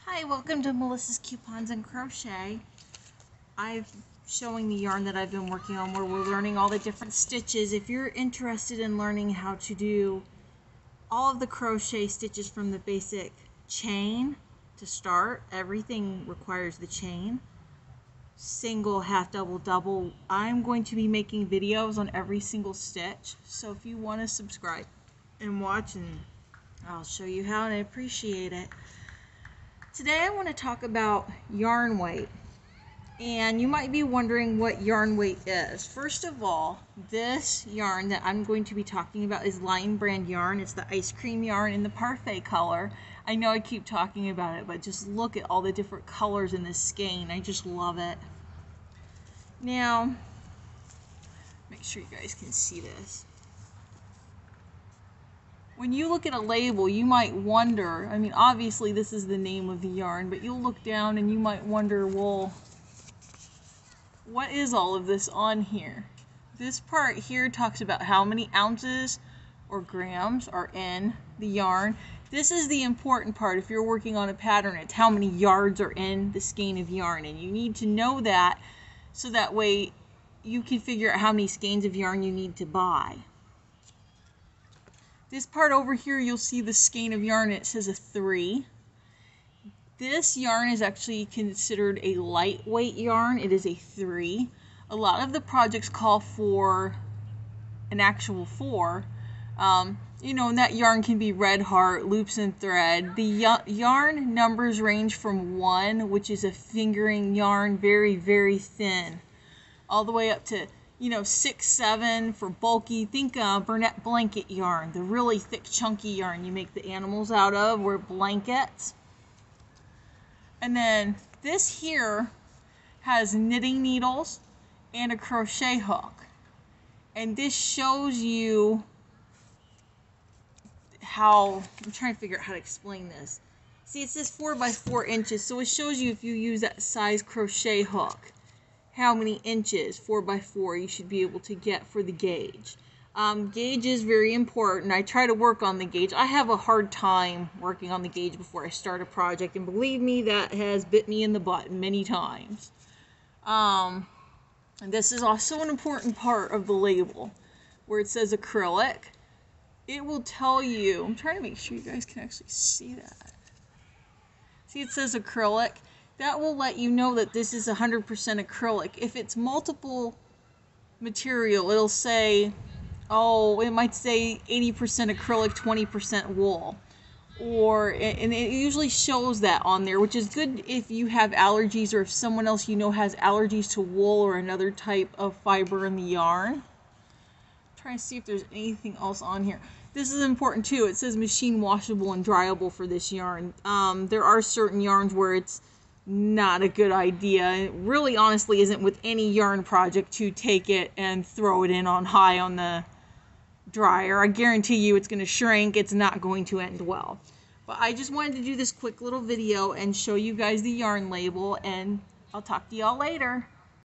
Hi, welcome to Melissa's Coupons and Crochet. I'm showing the yarn that I've been working on where we're learning all the different stitches. If you're interested in learning how to do all of the crochet stitches from the basic chain to start, everything requires the chain. Single, half, double, double. I'm going to be making videos on every single stitch. So if you want to subscribe and watch, and I'll show you how, and I appreciate it. Today I want to talk about yarn weight, and you might be wondering what yarn weight is. First of all, this yarn that I'm going to be talking about is Lion Brand yarn. It's the ice cream yarn in the parfait color. I know I keep talking about it, but just look at all the different colors in this skein. I just love it. Now, make sure you guys can see this. When you look at a label, you might wonder, I mean, obviously this is the name of the yarn, but you'll look down and you might wonder, well, what is all of this on here? This part here talks about how many ounces or grams are in the yarn. This is the important part. If you're working on a pattern, it's how many yards are in the skein of yarn, and you need to know that so that way you can figure out how many skeins of yarn you need to buy. This part over here, you'll see the skein of yarn. It says a 3. This yarn is actually considered a lightweight yarn. It is a 3. A lot of the projects call for an actual 4. You know, and that yarn can be red heart, loops and thread. The yarn numbers range from 1, which is a fingering yarn, very, very thin, all the way up to 6, 7 for bulky. Think Burnett blanket yarn, the really thick, chunky yarn you make the animals out of, or blankets. And then this here has knitting needles and a crochet hook. And this shows you how, I'm trying to figure out how to explain this. See, it says 4 by 4 inches, so it shows you if you use that size crochet hook, how many inches 4 by 4 you should be able to get for the gauge. Gauge is very important. I try to work on the gauge. I have a hard time working on the gauge before I start a project, and believe me, that has bit me in the butt many times. And this is also an important part of the label where it says acrylic. It will tell you, I'm trying to make sure you guys can actually see that. See, it says acrylic. That will let you know that this is 100% acrylic. If it's multiple material, it'll say, oh, it might say 80% acrylic, 20% wool. And it usually shows that on there, which is good if you have allergies or if someone else you know has allergies to wool or another type of fiber in the yarn. I'm trying to see if there's anything else on here. This is important too. It says machine washable and dryable for this yarn. There are certain yarns where it's not a good idea. It really honestly isn't with any yarn project to take it and throw it in on high on the dryer. I guarantee you it's going to shrink. It's not going to end well. But I just wanted to do this quick little video and show you guys the yarn label, and I'll talk to y'all later.